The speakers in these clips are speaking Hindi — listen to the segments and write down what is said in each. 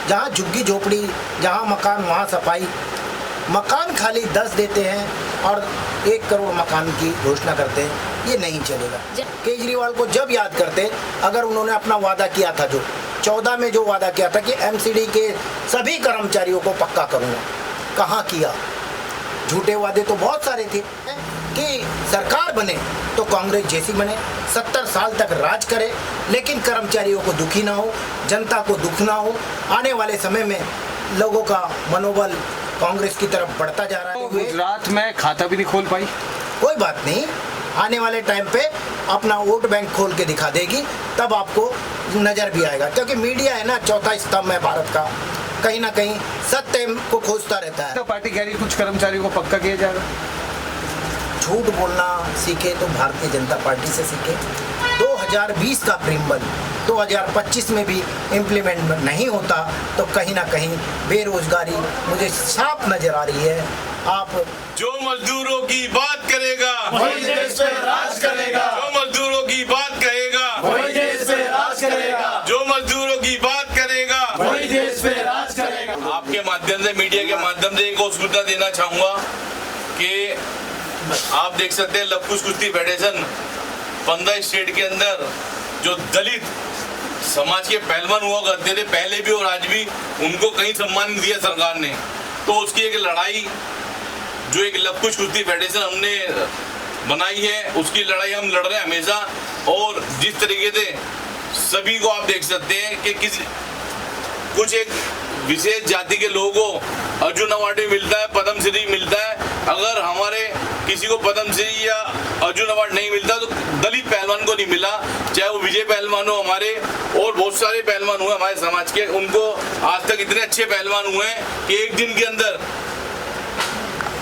जहाँ झुग्गी झोपड़ी, जहाँ मकान वहाँ सफाई। मकान खाली 10 देते हैं और 1 करोड़ मकान की घोषणा करते हैं, ये नहीं चलेगा। केजरीवाल को जब याद करते, अगर उन्होंने अपना वादा किया था, जो 14 में जो वादा किया था कि एमसीडी के सभी कर्मचारियों को पक्का करूँगा, कहाँ किया? झूठे वादे तो बहुत सारे थे कि सरकार बने तो कांग्रेस जैसी बने, 70 साल तक राज करे, लेकिन कर्मचारियों को दुखी ना हो, जनता को दुख ना हो। आने वाले समय में लोगों का मनोबल कांग्रेस की तरफ बढ़ता जा रहा है। गुजरात में खाता भी नहीं खोल पाई। कोई बात नहीं, आने वाले टाइम पे अपना वोट बैंक खोल के दिखा देगी, तब आपको नजर भी आएगा। क्योंकि मीडिया है ना, चौथा स्तंभ है भारत का, कहीं ना कहीं सत्य को खोजता रहता है। तो पार्टी कह रही कुछ कर्मचारियों को पक्का किया जाएगा। झूठ बोलना सीखे तो भारतीय जनता पार्टी से सीखे। 2020 का प्रीम्बल 2025 में भी इम्प्लीमेंट नहीं होता तो कहीं ना कहीं बेरोजगारी मुझे साफ नजर आ रही है। आप जो मजदूरों की बात करेगा वही देश पे राज करेगा, जो मजदूरों की बात कहेगा वही देश पे राज करेगा, जो मजदूरों की बात करेगा वही देश पे राज करेगा। आपके माध्यम से, मीडिया के माध्यम से एक और सूचना देना चाहूंगा कि आप देख सकते हैं लवकुश कुश्ती फेडरेशन 15 स्टेट के अंदर जो दलित समाज के पहलवान हुआ करते थे पहले भी और आज भी, उनको कहीं सम्मान नहीं दिया सरकार ने। तो उसकी एक लड़ाई, जो एक लवकुश कुश्ती फेडरेशन हमने बनाई है, उसकी लड़ाई हम लड़ रहे हैं हमेशा। और जिस तरीके से सभी को आप देख सकते हैं कि कुछ एक विशेष जाति के लोगों को अर्जुन अवार्ड भी मिलता है, पद्म श्री मिलता है। अगर हमारे किसी को पद्म श्री या अर्जुन अवार्ड नहीं मिलता तो दलित पहलवान को नहीं मिला, चाहे वो विजय पहलवान हो हमारे, और बहुत सारे पहलवान हुए हमारे समाज के, उनको आज तक इतने अच्छे पहलवान हुए हैं कि एक दिन के अंदर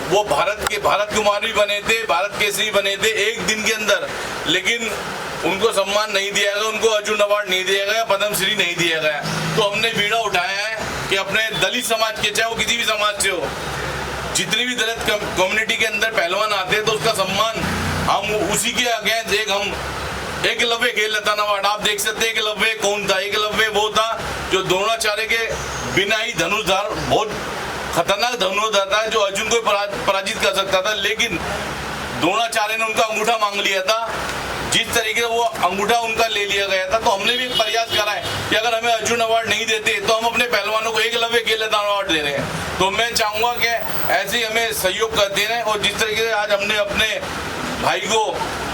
वो भारत कुमार भी बने थे, भारत केसरी बने थे एक दिन के अंदर, लेकिन उनको सम्मान नहीं दिया गया, उनको अर्जुन अवार्ड नहीं दिया गया, पद्म श्री नहीं दिया गया। तो हमने बीड़ा उठाया है कि अपने दलित समाज के, चाहे वो किसी भी समाज से हो, जितनी भी दलित कम्युनिटी के अंदर पहलवान आते हैं तो उसका सम्मान हम उसी के अगेंस्ट एक हम एकलव्य खेल रतन अवार्ड, आप देख सकते हैं एकलव्य कौन था? एकलव्य वो था जो द्रोणाचार्य के बिना ही धनुषधार, बहुत खतरनाक धनुषधार था, जो अर्जुन को पराजित कर सकता था, लेकिन द्रोणाचार्य ने उनका अंगूठा मांग लिया था। जिस तरीके से वो अंगूठा उनका ले लिया गया था, तो हमने भी प्रयास करा है कि अगर हमें अर्जुन अवार्ड नहीं देते तो हम अपने पहलवानों को एकलव्य खेल रत्न अवार्ड दे रहे हैं। तो मैं चाहूंगा कि ऐसे ही हमें सहयोग करते रहें। और जिस तरीके से आज हमने अपने भाई को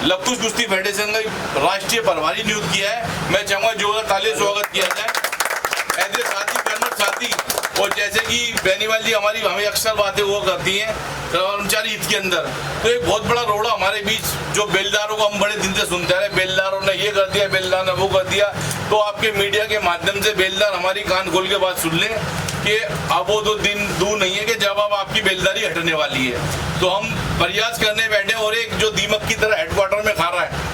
लवकुश कुश्ती फेडरेशन का राष्ट्रीय प्रभारी नियुक्त किया है, मैं चाहूंगा जोरदार ताली स्वागत किया जाए। ऐसे साथी, कर्मठ साथी, और जैसे कि बेनीवाल जी हमारी हमें अक्सर बातें वो करती हैं कर्मचारी हित के अंदर, तो एक बहुत बड़ा रोड़ा हमारे बीच, जो बेलदारों को हम बड़े दिन से सुनते रहे, बेलदारों ने ये कर दिया, बेलदार ने वो कर दिया। तो आपके मीडिया के माध्यम से बेलदार हमारी कान खोल के बात सुन लें कि अब वो तो दिन दूर नहीं है कि जब अब आपकी बेलदारी हटने वाली है। तो हम प्रयास करने बैठे, और एक जो दीमक की तरह हेडक्वार्टर में खा रहा है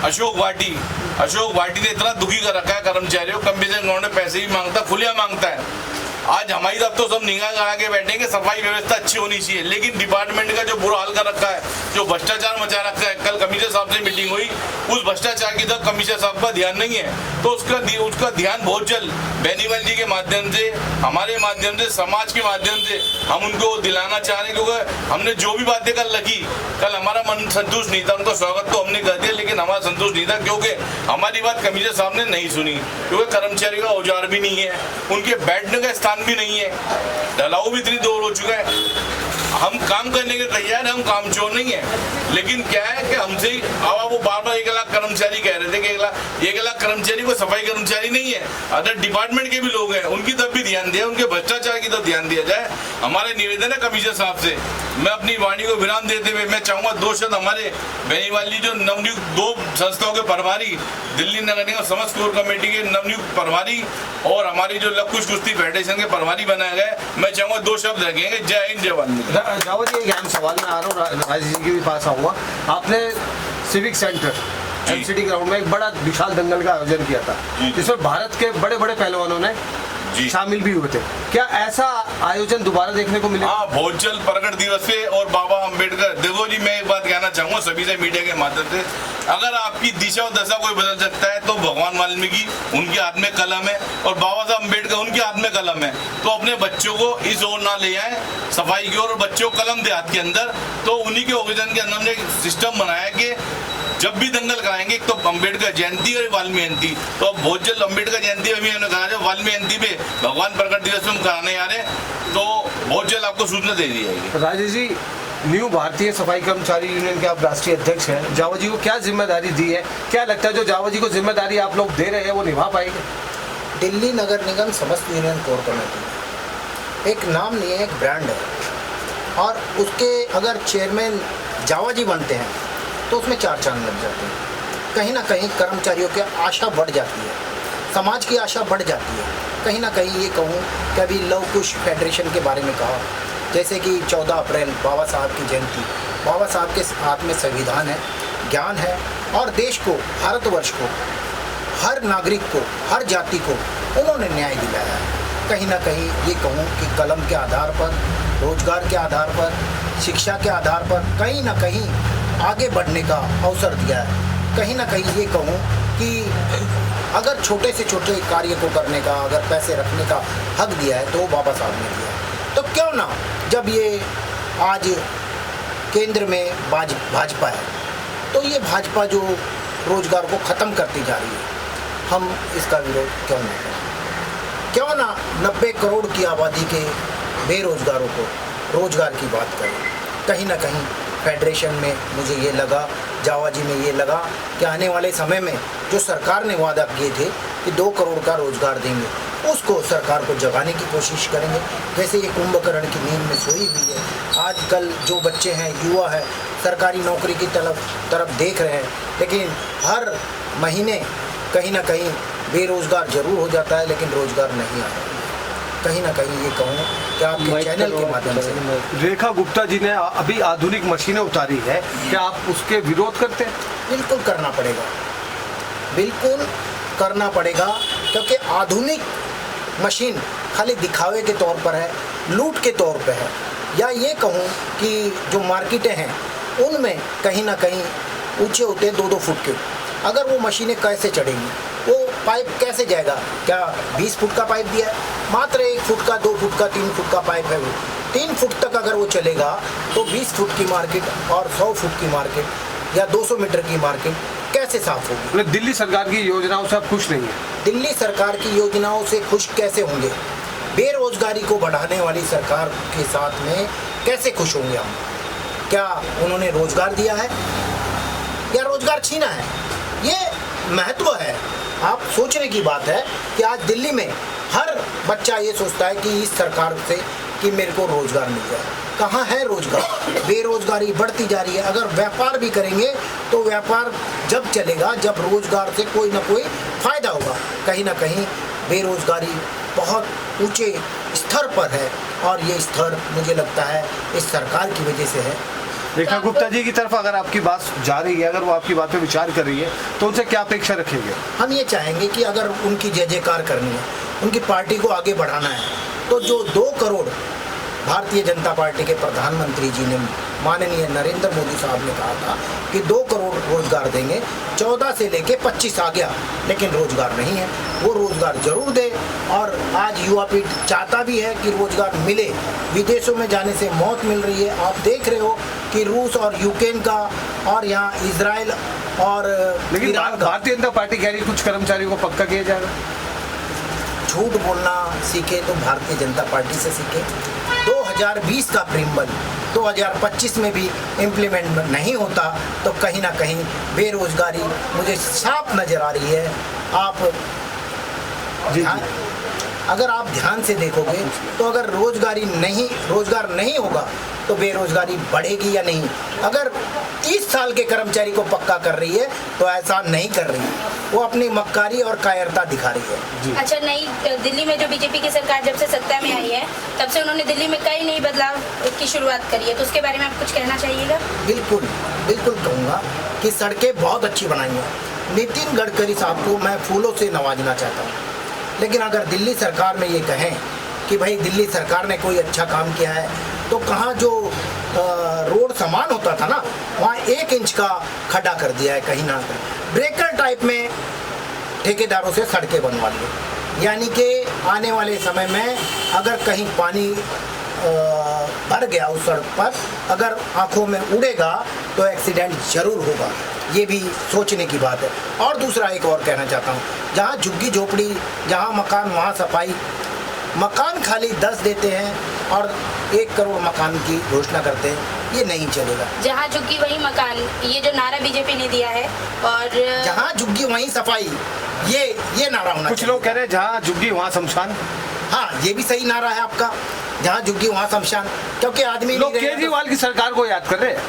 अशोक भाटी ने इतना दुखी कर रखा है कर्मचारियों, कमीशन ग्राउंड में पैसे भी मांगता, खुलिया मांगता है। आज हमारी तरफ तो सब निगाह लगा के बैठेंगे, सफाई व्यवस्था अच्छी होनी चाहिए, लेकिन डिपार्टमेंट का जो बुरा हाल कर रखा है, जो भ्रष्टाचार मचा रखा है, कल कमिश्नर साहब से मीटिंग हुई, उस भ्रष्टाचार की तरफ कमिश्नर साहब का ध्यान नहीं है। तो उसका ध्यान बहुत जल्द बेनीवाल जी के माध्यम से, हमारे माध्यम से, समाज के माध्यम से हम उनको दिलाना चाह रहे हैं। क्योंकि हमने जो भी बातें कल रखी, कल हमारा मन संतुष्ट नहीं था, उनका स्वागत तो हमने कर दिया, लेकिन हमारा संतुष्ट नहीं था क्योंकि हमारी बात कमिश्नर साहब ने नहीं सुनी। क्योंकि कर्मचारी का औजार भी नहीं है, उनके बैठने का स्थान भी नहीं है, ढलाऊ भी इतनी दूर हो चुका है। हम काम करने के तैयार हैं, हम काम चोर नहीं है, लेकिन क्या है कि हमसे अब वो बार बार 1 लाख कर्मचारी कह रहे थे कि 1 लाख कर्मचारी को सफाई कर्मचारी नहीं है, अदर डिपार्टमेंट के भी लोग हैं, उनकी तरफ भी ध्यान दिया, उनके भ्रष्टाचार की तरफ ध्यान दिया जाए। हमारे निवेदन है कमिश्नर साहब से। मैं अपनी वाणी को विराम देते हुए मैं चाहूंगा 2 शब्द हमारे बेनीवाल जी जो नवनियुक्त 2 संस्थाओं के प्रभारी, दिल्ली नगर निगम समस्त कोर कमेटी के नवनियुक्त प्रभारी और हमारी जो लवकुश कुश्ती फेडरेशन के प्रभारी बनाए गए, मैं चाहूंगा 2 शब्द रखेंगे। जय हिंद, जय वंदे। जावत जी, एक सवाल में आ रहा हूँ, राजेश जी के भी पास आऊँगा। आपने सिविक सेंटर एमसीडी ग्राउंड में एक बड़ा विशाल दंगल का आयोजन किया था, जिसमें भारत के बड़े बड़े पहलवानों ने जी। शामिल भी हुए थे। क्या ऐसा आयोजन दोबारा देखने को मिलेगा? हाँ, बहुत जल्द प्रकट दिवस पे और बाबा अम्बेडकर। देखो जी, मैं एक बात कहना चाहूंगा सभी से मीडिया के माध्यम से, अगर आपकी दिशा और दशा कोई बदल सकता है तो भगवान वाल्मीकि, उनके हाथ में कलम है, और बाबा साहब अम्बेडकर, उनके हाथ में कलम है। तो अपने बच्चों को इस ओर ना ले आए सफाई की ओर, और बच्चों को कलम दे हाथ के अंदर। तो उन्हीं के ओकेजन के अंदर हमने एक सिस्टम बनाया कि जब भी दंगल कराएंगे, एक तो अम्बेडकर जयंती और वाल्मीकि जयंती, तो अब बहुत जल्द अम्बेडकर जयंती में भी हमने कहा है, वाल्मीकि जयंती पे भगवान प्रकट दिवस में हम कराने आ रहे हैं, तो बहुत जल्द आपको सूचना दे दी जाएगी। राजेश जी, न्यू भारतीय सफाई कर्मचारी यूनियन के आप राष्ट्रीय अध्यक्ष हैं, जावा जी को क्या जिम्मेदारी दी है? क्या लगता है जो जावा जी को जिम्मेदारी आप लोग दे रहे हैं वो निभा पाएंगे? दिल्ली नगर निगम समस्त यूनियन कोर कमेटी एक नाम नहीं है, एक ब्रांड है, और उसके अगर चेयरमैन जावा जी बनते हैं तो उसमें 4 चांद लग जाते हैं। कहीं ना कहीं कर्मचारियों की आशा बढ़ जाती है, समाज की आशा बढ़ जाती है। कहीं ना कहीं ये कहूँ कि अभी लव कुश फेडरेशन के बारे में कहा, जैसे कि 14 अप्रैल बाबा साहब की जयंती, बाबा साहब के हाथ में संविधान है, ज्ञान है, और देश को, भारतवर्ष को, हर नागरिक को, हर जाति को उन्होंने न्याय दिलाया है। कहीं ना कहीं ये कहूँ कि कलम के आधार पर, रोजगार के आधार पर, शिक्षा के आधार पर कहीं ना कहीं आगे बढ़ने का अवसर दिया है। कहीं ना कहीं ये कहूँ कि अगर छोटे से छोटे कार्य को करने का, अगर पैसे रखने का हक दिया है तो वो बाबा साहब ने दिया है। तो क्यों ना, जब ये आज केंद्र में भाजपा है, तो ये भाजपा जो रोजगार को ख़त्म करती जा रही है, हम इसका विरोध क्यों ना करें? क्यों ना 90 करोड़ की आबादी के बेरोजगारों को रोजगार की बात करें? कहीं ना कहीं फेडरेशन में मुझे ये लगा, जावा जी में ये लगा कि आने वाले समय में जो सरकार ने वादा किए थे कि 2 करोड़ का रोजगार देंगे, उसको सरकार को जगाने की कोशिश करेंगे। जैसे ये कुंभकर्ण की नींद में सोई हुई है। आजकल जो बच्चे हैं, युवा है, सरकारी नौकरी की तरफ देख रहे हैं, लेकिन हर महीने कहीं ना कहीं बेरोजगार जरूर हो जाता है, लेकिन रोजगार नहीं आ रहा। कहीं ना कहीं ये कहूँ कि आपके चैनल के माध्यम से रेखा गुप्ता जी ने अभी आधुनिक मशीनें उतारी है, क्या आप उसके विरोध करते हैं? बिल्कुल करना पड़ेगा, बिल्कुल करना पड़ेगा, क्योंकि आधुनिक मशीन खाली दिखावे के तौर पर है, लूट के तौर पर है। या ये कहूँ कि जो मार्केटें हैं उनमें कहीं ना कहीं ऊंचे होते हैं 2-2 फुट के, अगर वो मशीनें कैसे चढ़ेंगी, वो पाइप कैसे जाएगा? क्या 20 फुट का पाइप दिया है? मात्र 1 फुट का, 2 फुट का, 3 फुट का पाइप है। वो 3 फुट तक अगर वो चलेगा तो 20 फुट की मार्केट और 100 फुट की मार्केट या 200 मीटर की मार्केट कैसे साफ होगी? दिल्ली सरकार की योजनाओं से आप खुश नहीं है? दिल्ली सरकार की योजनाओं से खुश कैसे होंगे? बेरोजगारी को बढ़ाने वाली सरकार के साथ में कैसे खुश होंगे हम? क्या उन्होंने रोजगार दिया है या रोजगार छीना है? ये महत्व है। आप सोचने की बात है कि आज दिल्ली में हर बच्चा ये सोचता है कि इस सरकार से कि मेरे को रोजगार मिल जाए। कहाँ है रोजगार? बेरोजगारी बढ़ती जा रही है। अगर व्यापार भी करेंगे तो व्यापार जब चलेगा जब रोजगार से कोई ना कोई फायदा होगा। कहीं ना कहीं बेरोजगारी बहुत ऊंचे स्तर पर है, और ये स्तर मुझे लगता है इस सरकार की वजह से है। रेखा गुप्ता जी की तरफ अगर आपकी बात जा रही है, अगर वो आपकी बात पे विचार कर रही है, तो उनसे क्या अपेक्षा रखेंगे? हम ये चाहेंगे कि अगर उनकी जय जयकार करनी है, उनकी पार्टी को आगे बढ़ाना है, तो जो 2 करोड़ भारतीय जनता पार्टी के प्रधानमंत्री जी ने, माननीय नरेंद्र मोदी साहब ने कहा था कि 2 करोड़ रोजगार देंगे, 14 से लेके 25 आ गया, लेकिन रोजगार नहीं है। वो रोजगार जरूर दे, और आज युवा पीढ़ी चाहता भी है कि रोजगार मिले। विदेशों में जाने से मौत मिल रही है। आप देख रहे हो कि रूस और यूक्रेन का, और यहाँ इजराइल और लेकिन ईरान का। भारतीय जनता पार्टी कह रही है कुछ कर्मचारियों को पक्का किया जाएगा। झूठ बोलना सीखे तो भारतीय जनता पार्टी से सीखे। 2020 का प्रीम्बल 2025 में भी इम्प्लीमेंट नहीं होता तो कहीं ना कहीं बेरोजगारी मुझे साफ नजर आ रही है। आप अगर आप ध्यान से देखोगे तो अगर रोजगार नहीं होगा तो बेरोजगारी बढ़ेगी या नहीं? अगर 30 साल के कर्मचारी को पक्का कर रही है तो ऐसा नहीं कर रही, वो अपनी मक्कारी और कायरता दिखा रही है। अच्छा, नई दिल्ली में जो बीजेपी की सरकार जब से सत्ता में आई है तब से उन्होंने दिल्ली में कई नई बदलाव की शुरुआत करी है, तो उसके बारे में आप कुछ कहना चाहिएगा? बिल्कुल कहूँगा कि सड़कें बहुत अच्छी बनाई हैं। नितिन गडकरी साहब को मैं फूलों से नवाजना चाहता हूँ। लेकिन अगर दिल्ली सरकार में ये कहें कि भाई दिल्ली सरकार ने कोई अच्छा काम किया है, तो कहाँ जो रोड समान होता था ना, वहाँ 1 इंच का खड्डा कर दिया है कहीं ना कहीं। ब्रेकर टाइप में ठेकेदारों से सड़कें बनवा ली, यानी कि आने वाले समय में अगर कहीं पानी भर गया उस सड़क पर, अगर आंखों में उड़ेगा तो एक्सीडेंट जरूर होगा। ये भी सोचने की बात है। और दूसरा एक और कहना चाहता हूँ, जहाँ झुग्गी झोपड़ी, जहाँ मकान वहाँ सफाई। मकान खाली 10 देते हैं और 1 करोड़ मकान की घोषणा करते हैं, ये नहीं चलेगा। जहाँ झुग्गी वही मकान, ये जो नारा बीजेपी ने दिया है, और जहाँ झुग्गी वहीं सफाई, ये नारा होना कुछ चाहिए। लोग कह रहे हैं जहाँ झुग्गी वहाँ शमशान। हाँ, ये भी सही नारा है आपका, जहाँ झुग्गी वहाँ शमशान, क्योंकि आदमी लोग नहीं रहेगा तो- केजरीवाल की सरकार को याद कर रहे हैं।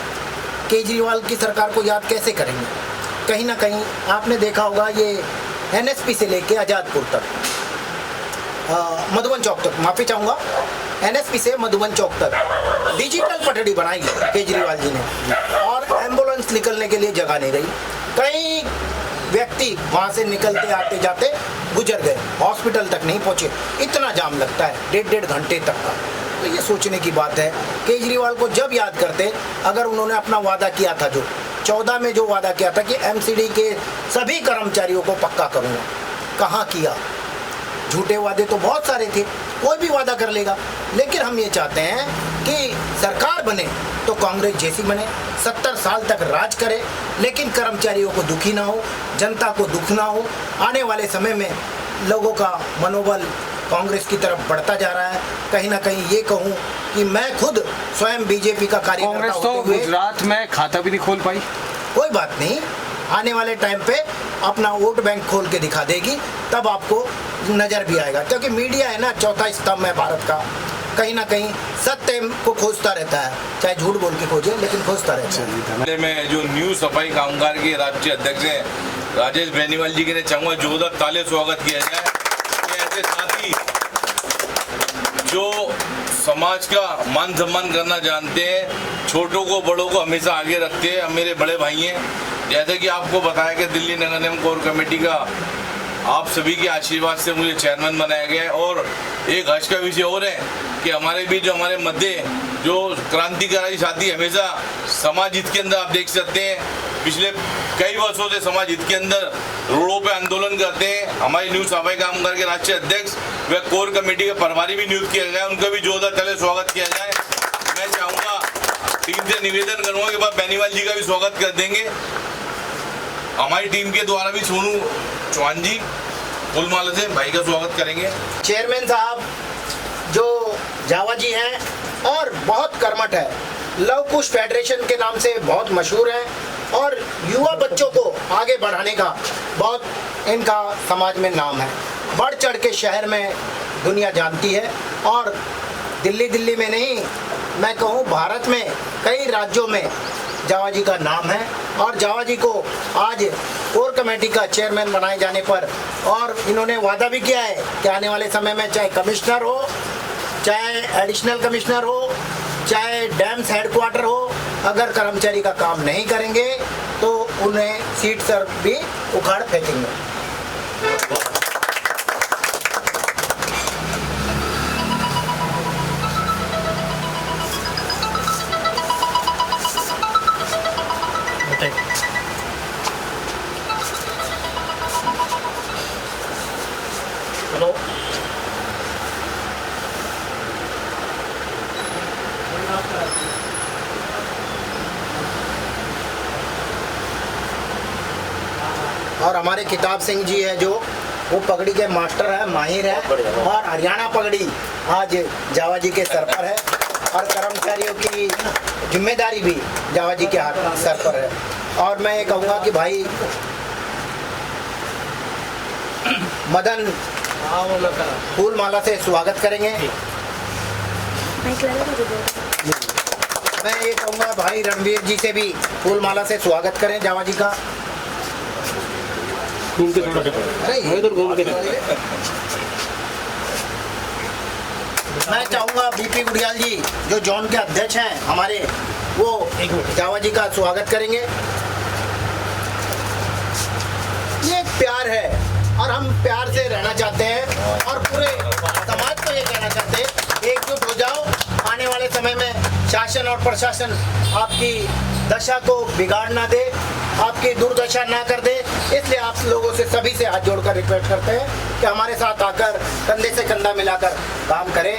केजरीवाल की सरकार को याद कैसे करेंगे? कहीं ना कहीं आपने देखा होगा, ये NSP से लेके आज़ादपुर तक, मधुबन चौक तक, माफ़ी चाहूँगा, NSP से मधुबन चौक तक डिजिटल पटड़ी बनाई केजरीवाल जी ने, और एम्बुलेंस निकलने के लिए जगह नहीं रही। कई व्यक्ति वहाँ से निकलते आते जाते गुजर गए, हॉस्पिटल तक नहीं पहुँचे, इतना जाम लगता है 1.5 घंटे तक का। तो ये सोचने की बात है। केजरीवाल को जब याद करते, अगर उन्होंने अपना वादा किया था, जो 14 में जो वादा किया था कि MCD के सभी कर्मचारियों को पक्का करूँगा, कहाँ किया? झूठे वादे तो बहुत सारे थे, कोई भी वादा कर लेगा। लेकिन हम ये चाहते हैं कि सरकार बने तो कांग्रेस जैसी बने, 70 साल तक राज करे, लेकिन कर्मचारियों को दुखी ना हो, जनता को दुख ना हो। आने वाले समय में लोगों का मनोबल कांग्रेस की तरफ बढ़ता जा रहा है। कहीं ना कहीं ये कहूँ कि मैं खुद स्वयं बीजेपी का कार्यकर्ता कांग्रेस तो होते हुए, गुजरात में खाता भी नहीं खोल पाई। कोई बात नहीं, आने वाले टाइम पे अपना वोट बैंक खोल के दिखा देगी, तब आपको नज़र भी आएगा। क्योंकि मीडिया है ना, चौथा स्तंभ है भारत का, कहीं ना कहीं सत्य को खोजता रहता है, चाहे झूठ बोल के खोजे, लेकिन खोजता रहता है। जिले में जो न्यू सफाई कामगार के राष्ट्रीय अध्यक्ष हैं राजेश बेनीवाल जी के लिए चाहूँगा जोरदार ताले स्वागत किया जाए। ऐसे साथी जो समाज का मान सम्मान करना जानते हैं, छोटों को बड़ों को हमेशा आगे रखते हैं, मेरे बड़े भाई हैं। जैसे कि आपको बताया कि दिल्ली नगर निगम कोर कमेटी का आप सभी के आशीर्वाद से मुझे चेयरमैन बनाया गया है। और एक हर्ष का विषय और है कि हमारे बीच जो हमारे मध्य जो क्रांतिकारी साथी हमेशा समाज हित के अंदर, आप देख सकते हैं पिछले कई वर्षों से समाज हित के अंदर रोडों पे आंदोलन करते हैं। हमारे न्यू सफाई कामगार के राष्ट्रीय अध्यक्ष व कोर कमेटी के प्रभारी भी नियुक्त किया गया, उनका भी जोरदार ताले स्वागत किया जाए। मैं चाहूँगा, टीम से निवेदन करूँगा कि बेनीवाल जी का भी स्वागत कर देंगे। हमारी टीम के द्वारा भी सोनू चौहान जी फूलमाला से भाई का स्वागत करेंगे। चेयरमैन साहब जो जावा जी हैं और बहुत कर्मठ है, लव कुश फेडरेशन के नाम से बहुत मशहूर हैं, और युवा बच्चों को आगे बढ़ाने का बहुत इनका समाज में नाम है। बढ़ चढ़ के शहर में दुनिया जानती है, और दिल्ली में नहीं, मैं कहूँ भारत में कई राज्यों में जावा जी का नाम है। और जावा जी को आज कोर कमेटी का चेयरमैन बनाए जाने पर, और इन्होंने वादा भी किया है कि आने वाले समय में चाहे कमिश्नर हो, चाहे एडिशनल कमिश्नर हो, चाहे डैम्स हेडक्वार्टर हो, अगर कर्मचारी का काम नहीं करेंगे तो उन्हें सीट सर भी उखाड़ फेंकेंगे। हेलो, और हमारे किताब सिंह जी है जो वो पगड़ी के मास्टर है, माहिर है, और हरियाणा पगड़ी आज जावा जी के सर पर है, और कर्मचारियों की जिम्मेदारी भी जावा जी के हाथ सर पर है। और मैं ये कहूँगा कि भाई मदन फूलमाला से स्वागत करेंगे। मैं ये कहूँगा भाई रणवीर जी से भी फूलमाला से स्वागत करें जावा जी का। मैं चाहूँगा बीपी गुड़ियाल जी जो जोन के अध्यक्ष हैं हमारे, वो जावा जी का स्वागत करेंगे। ये एक प्यार है, और हम प्यार से रहना चाहते हैं और पूरे समाज को ये कहना चाहते हैं एकजुट हो जाओ। आने वाले समय में शासन और प्रशासन आपकी दशा को बिगाड़ ना दे, आपकी दुर्दशा ना कर दे। इसलिए आप लोगों से सभी से हाथ जोड़कर रिक्वेस्ट करते हैं कि हमारे साथ आकर कंधे से कंधा मिलाकर काम करें।